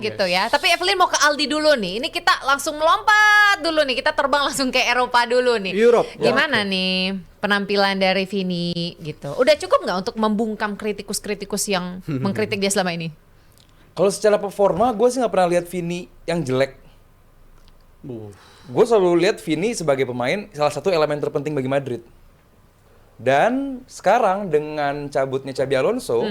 gitu ya. Tapi Evelyn mau ke Aldi dulu nih. Ini kita langsung melompat dulu nih. Kita terbang langsung ke Eropa dulu nih. Europe. Gimana nih penampilan dari Vini gitu? Udah cukup nggak untuk membungkam kritikus-kritikus yang mengkritik dia selama ini? Kalau secara performa, gue sih nggak pernah lihat Vini yang jelek. Gue selalu lihat Vini sebagai pemain salah satu elemen terpenting bagi Madrid. Dan sekarang dengan cabutnya Xabi Alonso,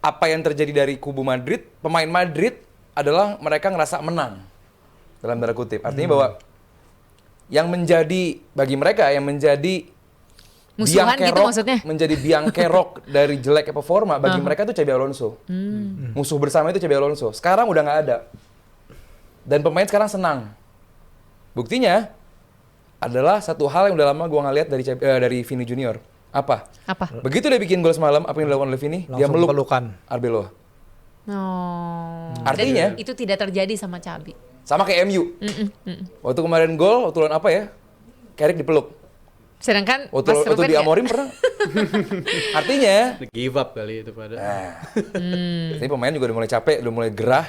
apa yang terjadi dari kubu Madrid, pemain Madrid adalah mereka ngerasa menang dalam tanda kutip. Artinya bahwa yang menjadi bagi mereka yang menjadi Musuhan gitu maksudnya? menjadi biang kerok dari jeleknya performa bagi mereka itu Xabi Alonso. Musuh bersama itu Xabi Alonso. Sekarang udah nggak ada. Dan pemain sekarang senang. Buktinya adalah satu hal yang udah lama gue nggak lihat dari Vini Junior. Apa? Begitu dia bikin gol semalam, apa yang dilakukan oleh Vini? Dia meluk pelukan Arbeloa. Dan Artinya itu tidak terjadi sama Xabi. sama kayak MU. Waktu kemarin gol, waktu lawan apa ya? Carrick dipeluk. Sedangkan Waktu di Amorim pernah. Artinya give up kali itu pada. ini pemain juga udah mulai capek, udah mulai gerah.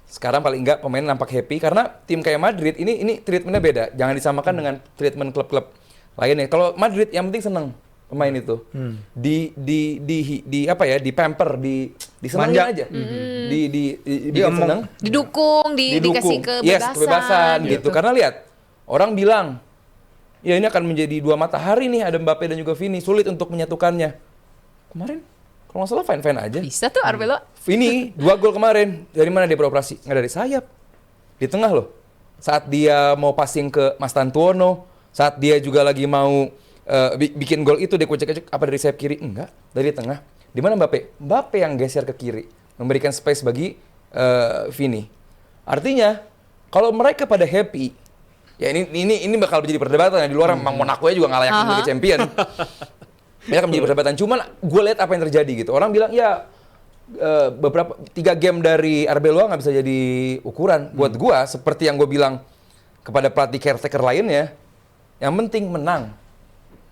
Sekarang paling enggak pemain nampak happy karena tim kayak Madrid ini treatmentnya beda. Jangan disamakan dengan treatment klub-klub lainnya. Kalau Madrid yang penting seneng pemain itu. Di apa ya? Di pamper, disenengin aja. Bikin seneng. Didukung, dikasih kebebasan. Yes, kebebasan gitu. Karena lihat, orang bilang ya ini akan menjadi dua matahari nih, ada Mbappe dan juga Vini, sulit untuk menyatukannya. Kemarin kalau nggak salah fine-fine aja. Bisa tuh Arbeloa. Vini 2 gol kemarin. Dari mana dia beroperasi? Nggak dari sayap. Di tengah loh. Saat dia mau passing ke Mas Tantuono, saat dia juga lagi mau bikin gol itu, dia kucek-kucek apa dari sayap kiri? Enggak, dari tengah. Di mana Mbappe? Mbappe yang geser ke kiri, memberikan space bagi Vini. Artinya, kalau mereka pada happy, ya ini bakal menjadi perdebatan ya di luar. Memang Monaco juga nggak layak menjadi champion. Ini akan menjadi perdebatan. Cuman gue lihat apa yang terjadi gitu. Orang bilang ya beberapa 3 game dari Arbeloa nggak bisa jadi ukuran. Buat gue seperti yang gue bilang kepada pelatih caretaker lainnya, yang penting menang.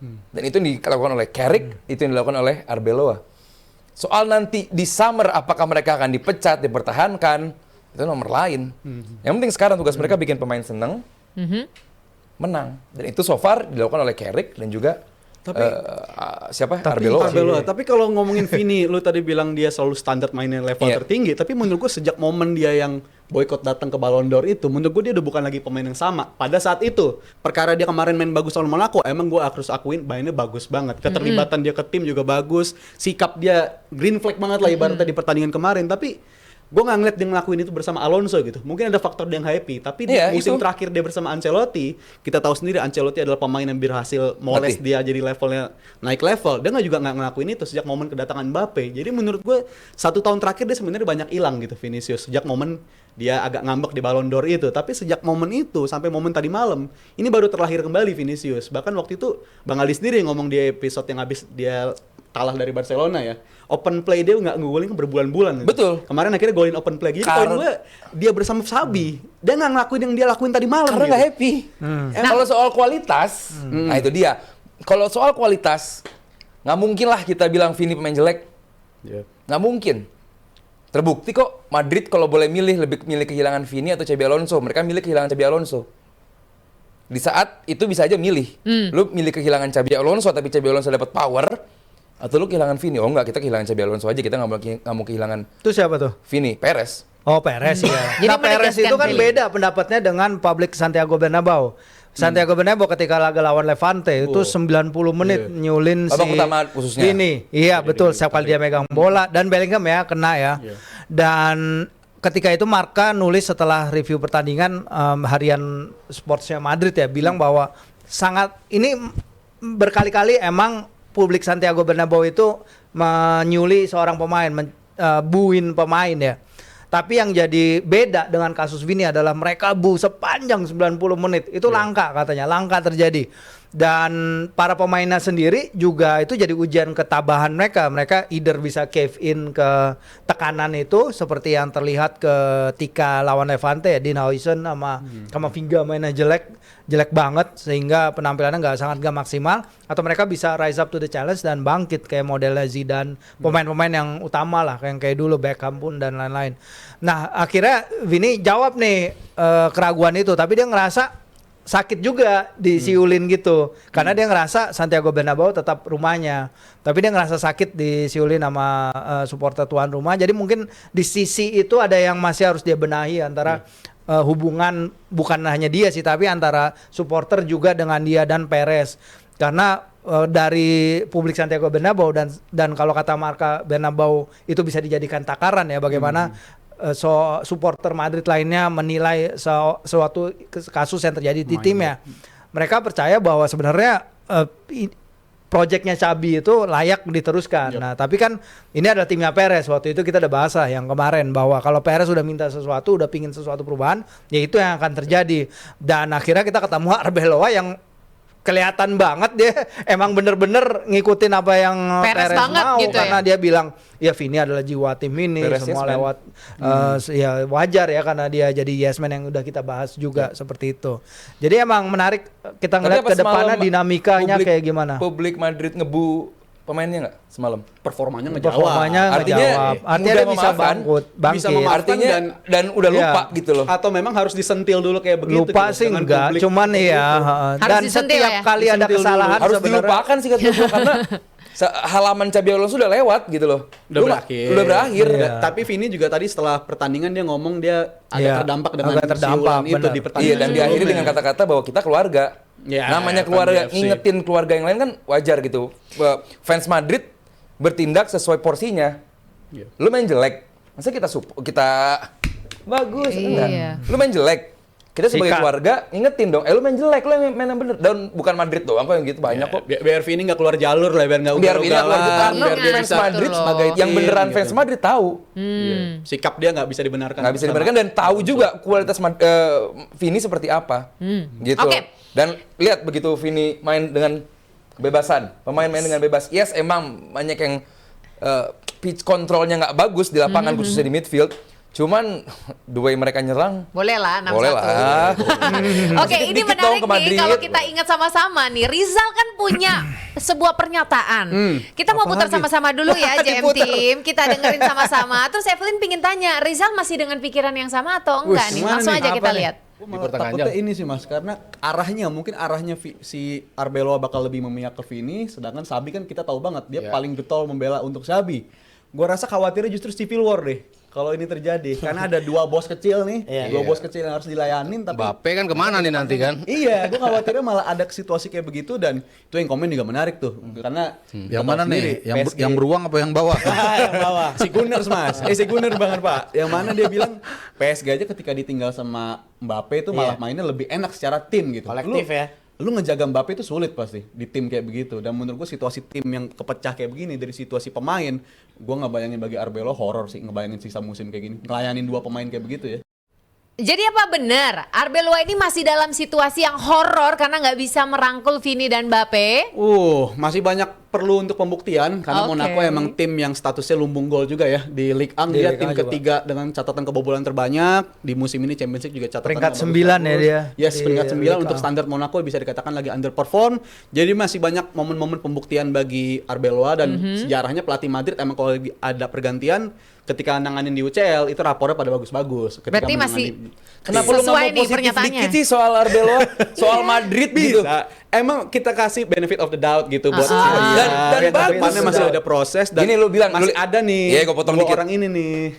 Dan itu yang dilakukan oleh Carrick, itu yang dilakukan oleh Arbeloa. Soal nanti di summer apakah mereka akan dipecat, dipertahankan, itu nomor lain. Yang penting sekarang tugas mereka bikin pemain seneng, menang. Dan itu so far dilakukan oleh Carrick dan juga Arbeloa. Tapi kalau ngomongin Vini, lu tadi bilang dia selalu standar mainnya level tertinggi, tapi menurut gue sejak momen dia yang boykot datang ke Ballon d'Or itu, menurut gue dia udah bukan lagi pemain yang sama. Pada saat itu, perkara dia kemarin main bagus lawan Monaco, emang gue harus akuin mainnya bagus banget. Keterlibatan dia ke tim juga bagus, sikap dia green flag banget lah ibaratnya di pertandingan kemarin, tapi gue nggak ngeliat dia ngelakuin itu bersama Alonso gitu. Mungkin ada faktor dia yang happy, tapi di musim terakhir dia bersama Ancelotti, kita tahu sendiri Ancelotti adalah pemain yang berhasil moles dia jadi levelnya naik level. Dia juga nggak ngelakuin itu sejak momen kedatangan Mbappe. Jadi menurut gue 1 tahun terakhir dia sebenarnya banyak hilang gitu Vinicius. Sejak momen dia agak ngambek di Ballon d'Or itu, tapi sejak momen itu sampai momen tadi malam, ini baru terlahir kembali Vinicius. Bahkan waktu itu Bang Ali sendiri yang ngomong di episode yang habis dia kalah dari Barcelona ya, open play dia nggak ngegolin berbulan-bulan gitu. Betul. Kemarin akhirnya golin open play. Jadi poin gue, dia bersama Xabi, dia nggak ngelakuin yang dia lakuin tadi malam. Karena nggak happy. Kalau soal kualitas, nah itu dia. Kalau soal kualitas, nggak mungkin lah kita bilang Vini pemain jelek. Nggak mungkin. Terbukti kok Madrid kalau boleh milih, lebih milih kehilangan Vini atau Xabi Alonso. Mereka milih kehilangan Xabi Alonso. Di saat itu bisa aja milih. Lu milih kehilangan Xabi Alonso tapi Xabi Alonso dapat power, atau lu kehilangan Vini? Oh enggak, kita kehilangan Xabi Alonso aja, kita nggak mau kehilangan. Itu siapa tuh? Vini, Perez. Oh, Perez ya. Jadi Nah, Perez menegaskan itu kan Vini. beda pendapatnya dengan publik Santiago Bernabeu. Santiago Bernabeu ketika laga lawan Levante itu 90 menit nyulin Babak si pertama khususnya. Vini. Iya, betul. Setiap kali dia megang bola dan Bellingham ya kena ya. Dan ketika itu Marca nulis setelah review pertandingan harian sportsnya Madrid ya bilang bahwa sangat ini berkali-kali emang publik Santiago Bernabeu itu menyuli seorang pemain, buin pemain ya. Tapi yang jadi beda dengan kasus Vini adalah mereka sepanjang 90 menit. Itu langka katanya, langka terjadi. Dan para pemainnya sendiri juga itu jadi ujian ketabahan mereka. Mereka either bisa cave in ke tekanan itu seperti yang terlihat ketika lawan Levante ya, Dean Huijsen sama Camavinga mainnya jelek banget sehingga penampilannya sangat gak maksimal, atau mereka bisa rise up to the challenge dan bangkit kayak modelnya Zidane, pemain-pemain yang utama lah kayak dulu Beckham pun dan lain-lain. Nah, akhirnya Vini jawab nih keraguan itu, tapi dia ngerasa sakit juga disiulin gitu karena dia ngerasa Santiago Bernabeu tetap rumahnya, tapi dia ngerasa sakit disiulin sama supporter tuan rumah. Jadi mungkin di sisi itu ada yang masih harus dia benahi antara hubungan bukan hanya dia sih, tapi antara supporter juga dengan dia dan Perez, karena dari publik Santiago Bernabeu dan kalau kata Marca Bernabeu itu bisa dijadikan takaran ya bagaimana supporter Madrid lainnya menilai suatu kasus yang terjadi di timnya. Mereka percaya bahwa sebenarnya proyeknya Xabi itu layak diteruskan. Nah, tapi kan ini adalah timnya Perez. Waktu itu kita udah bahas yang kemarin bahwa kalau Perez udah minta sesuatu, udah pingin sesuatu perubahan, ya itu yang akan terjadi. Dan akhirnya kita ketemu Arbeloa yang kelihatan banget dia emang bener-bener ngikutin apa yang Perez mau gitu karena dia bilang ya Vini adalah jiwa tim ini, Perez semua lewat ya wajar ya karena dia jadi yes man yang udah kita bahas juga seperti itu. Jadi emang menarik kita ngeliat ke depannya dinamikanya kayak gimana. Publik Madrid ngebu pemainnya nggak semalam? Performanya Artinya dia bisa bangkit. Bisa memaafkan artinya dan udah lupa gitu loh. Atau memang harus disentil dulu kayak begitu. Lupa gitu, sih enggak, cuman ya dan setiap kali ada kesalahan harus dilupakan sih kata gue karena halaman Xabi Alonso sudah lewat gitu loh. Udah berakhir. Tapi Vini juga tadi setelah pertandingan dia ngomong dia agak terdampak dengan siulan itu di pertandingan. Iya, dan diakhiri dengan kata-kata bahwa kita keluarga. Ya, namanya keluarga, ngingetin keluarga yang lain kan wajar gitu. Fans Madrid bertindak sesuai porsinya. Lu main jelek, masa kita bagus? Enggak. Lu main jelek, kita sebagai keluarga ngingetin dong. Lu main jelek, lu main yang bener. Dan bukan Madrid doang kok yang gitu, banyak kok. Biar Vini nggak keluar jalur lah, biar nggak ugal-ugalan. Biar fans Madrid sebagai yang beneran fans Madrid tahu. Sikap dia nggak bisa dibenarkan. Nggak bisa dibenarkan dan tahu juga kualitas Vini seperti apa. Gitu. Dan lihat begitu Vini main dengan kebebasan, pemain main dengan bebas. Yes, emang banyak yang pitch controlnya nggak bagus di lapangan khususnya di midfield. Cuman the way mereka nyerang boleh lah 6-1. Boleh lah. Oke, ini menarik nih kalau kita ingat sama-sama nih. Rizal kan punya sebuah pernyataan. Kita mau putar sama-sama dulu ya JM Team. Kita dengerin sama-sama. Terus Evelyn pingin tanya, Rizal masih dengan pikiran yang sama atau enggak nih? Langsung aja kita lihat. Takutnya ini sih Mas, karena arahnya si Arbeloa bakal lebih memihak ke Vini, sedangkan Xabi kan kita tahu banget dia paling getol membela untuk Xabi. Gua rasa khawatirnya justru civil war deh kalau ini terjadi, karena ada dua bos kecil nih, bos kecil yang harus dilayanin. Tapi Mbappe kan kemana nih nanti kan? Iya, gue khawatirnya malah ada situasi kayak begitu, dan itu yang komen juga menarik tuh, karena yang mana nih? Yang beruang apa yang bawah? Yang bawah. Si Gunners Mas, si Gunners banget Pak. Yang mana dia bilang PSG aja ketika ditinggal sama Mbappe itu malah mainnya lebih enak secara tim gitu. Kolektif ya. Lu ngejaga Mbappe itu sulit pasti di tim kayak begitu, dan menurut gue situasi tim yang kepecah kayak begini dari situasi pemain, gue nggak bayangin bagi Arbeloa horor sih ngebayangin sisa musim kayak gini ngelayanin dua pemain kayak begitu ya. Jadi apa benar Arbeloa ini masih dalam situasi yang horor karena nggak bisa merangkul Vini dan Mbappe? Masih banyak perlu untuk pembuktian karena Monaco emang tim yang statusnya lumbung gol juga ya di Ligue 1. Dia tim ketiga dengan catatan kebobolan terbanyak di musim ini. Champions League juga catatan peringkat 9 ya dia. Yes, peringkat 9 untuk standar Monaco bisa dikatakan lagi underperform. Jadi masih banyak momen-momen pembuktian bagi Arbeloa, dan sejarahnya pelatih Madrid emang kalau ada pergantian ketika nanganin di UCL itu rapornya pada bagus-bagus. Berarti masih kenapa lu nggak mau positif dikit sih soal Arbeloa, soal Madrid gitu? Emang kita kasih benefit of the doubt gitu buat dan bagus. Masih ada proses dan gini lu bilang masih ada nih. Iya, gue potong dikit. Orang ini nih.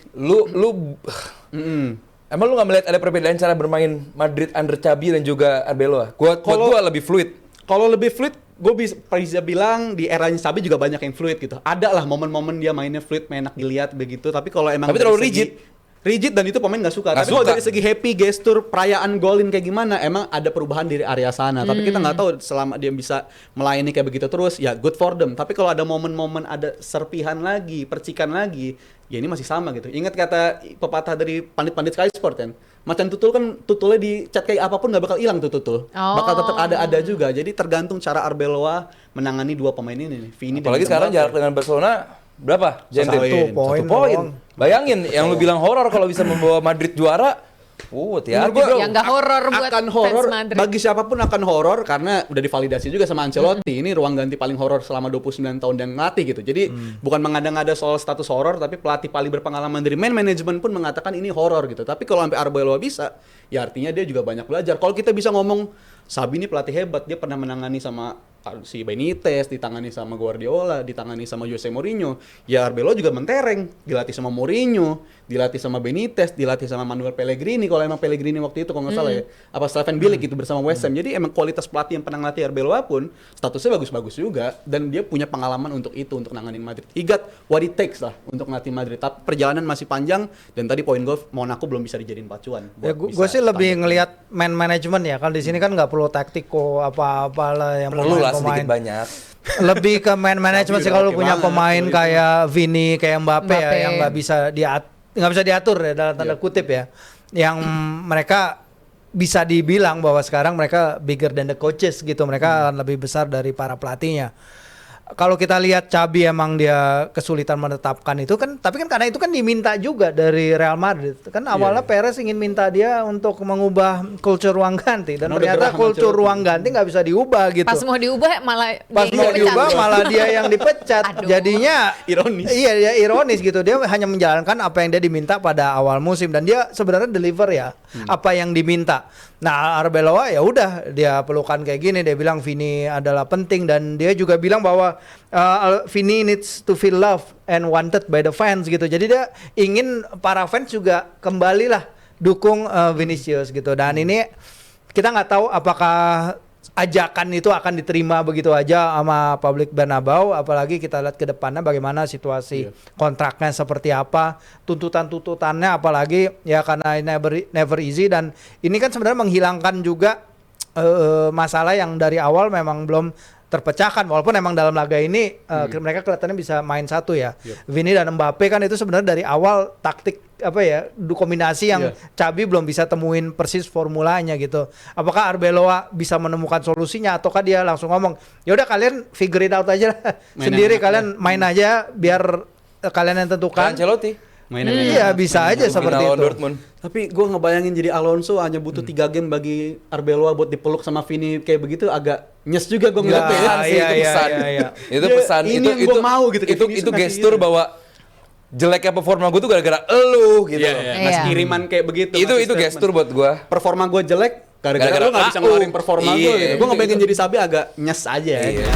Emang lu nggak melihat ada perbedaan cara bermain Madrid under Xabi dan juga Arbeloa? Buat gua lebih fluid. Kalau lebih fluid, gue bisa bilang di eranya Xabi juga banyak yang fluid gitu. Ada lah momen-momen dia mainnya fluid, enak dilihat begitu. Tapi kalau emang terlalu rigid. rigid dan itu pemain nggak suka. Nggak Tapi kalau suka. dari segi happy gestur perayaan golin kayak gimana, emang ada perubahan dari area sana. Tapi kita nggak tahu selama dia bisa melayani kayak begitu terus, ya good for them. Tapi kalau ada momen-momen ada serpihan lagi, percikan lagi, ya ini masih sama gitu. Ingat kata pepatah dari pandit-pandit Sky Sport kan, macan tutul kan tutulnya dicat kayak apapun nggak bakal hilang tuh tutul, bakal tetap ada juga. Jadi tergantung cara Arbeloa menangani dua pemain ini nih, Vini dan Apalagi sekarang Mbappe. jarak dengan Barcelona berapa? Satu Jendrik? poin. Satu poin. Bayangin yang lu bilang horor kalau bisa membawa Madrid juara. Hati-hati Menurut gua bro. Yang nggak horor buat akan fans horor Madrid. bagi siapapun akan horor karena udah divalidasi juga sama Ancelotti. Ini ruang ganti paling horor selama 29 tahun dan ngelatih gitu. Jadi bukan mengada-ngada soal status horor, tapi pelatih paling berpengalaman dari man management pun mengatakan ini horor gitu. Tapi kalau sampai Arbeloa bisa, ya artinya dia juga banyak belajar. Kalau kita bisa ngomong Sabi ini pelatih hebat, dia pernah menangani sama si Benitez, ditangani sama Guardiola, ditangani sama Jose Mourinho. Ya Arbeloa juga mentereng, dilatih sama Mourinho, dilatih sama Benitez, dilatih sama Manuel Pellegrini. Kalau emang Pellegrini waktu itu kalau nggak salah ya, apa Slaven Bilic gitu bersama West Ham. Jadi emang kualitas pelatih yang pernah ngelatih Arbeloa pun statusnya bagus-bagus juga dan dia punya pengalaman untuk itu, untuk nanganin Madrid. He got what it takes lah untuk ngelatih Madrid. Tapi perjalanan masih panjang dan tadi poin golf Monaco belum bisa dijadiin pacuan. Ya, buat gue bisa sih lebih standar. ngelihat man management ya. Kalau di sini kan nggak perlu taktiko apa-apalah yang Perlu lah sedikit pemain-pemain. banyak. Lebih ke man management sih udah kalau oke punya banget, pemain kalau itu. kayak Vini, kayak Mbappe ya Mbappe. yang nggak bisa diatur ya dalam tanda Iya. kutip ya. Yang mereka bisa dibilang bahwa sekarang mereka bigger than the coaches gitu. Mereka akan lebih besar dari para pelatihnya. Kalau kita lihat Xabi emang dia kesulitan menetapkan itu kan, tapi kan karena itu kan diminta juga dari Real Madrid. Kan awalnya Perez ingin minta dia untuk mengubah kultur ruang ganti dan Karena udah ternyata gerah sama kultur Ancelotti. ruang ganti nggak bisa diubah gitu. Pas mau diubah malah Pas dia mau dipecat. diubah malah dia yang dipecat. Aduh. Jadinya Ironis. Iya, ya ironis gitu. Dia hanya menjalankan apa yang dia diminta pada awal musim dan dia sebenarnya deliver ya apa yang diminta. Nah, Arbeloa ya udah dia pelukan kayak gini, dia bilang Vini adalah penting dan dia juga bilang bahwa Vini needs to feel loved and wanted by the fans gitu. Jadi dia ingin para fans juga kembalilah dukung Vinicius gitu. Dan ini kita nggak tahu apakah ajakan itu akan diterima begitu aja sama publik Bernabeu, apalagi kita lihat ke depannya bagaimana situasi kontraknya seperti apa, tuntutan-tuntutannya apalagi ya karena ini never easy dan ini kan sebenarnya menghilangkan juga masalah yang dari awal memang belum terpecahkan walaupun emang dalam laga ini mereka kelihatannya bisa main satu ya. Vini dan Mbappe kan itu sebenarnya dari awal taktik apa ya kombinasi yang Xabi belum bisa temuin persis formulanya gitu. Apakah Arbeloa bisa menemukan solusinya ataukah dia langsung ngomong ya udah kalian figure it out aja lah sendiri kalian main aja biar kalian yang tentukan. Ancelotti. Iya bisa aja seperti Final itu. Dortmund. Tapi gue ngebayangin jadi Alonso hanya butuh 3 game bagi Arbeloa buat dipeluk sama Vini kayak begitu agak nyes juga gue ngeliatnya ya. Pesan sih, iya, itu iya, pesan. iya, iya. Itu Dia, pesan. ini yang gua mau gitu, kayak Vinicius Itu ngasih gestur gitu. bahwa jeleknya performa gue tuh gara-gara elu gitu. loh. Ngasih Iya. kiriman kayak begitu. Itu ngasih statement. gestur buat gue. Performa gue jelek gara-gara Gara-gara lu gak bisa aku. ngeluarin performa gue Iya, gitu. Gue ngebayangin gitu. jadi Sabi agak nyes aja ya. Iya.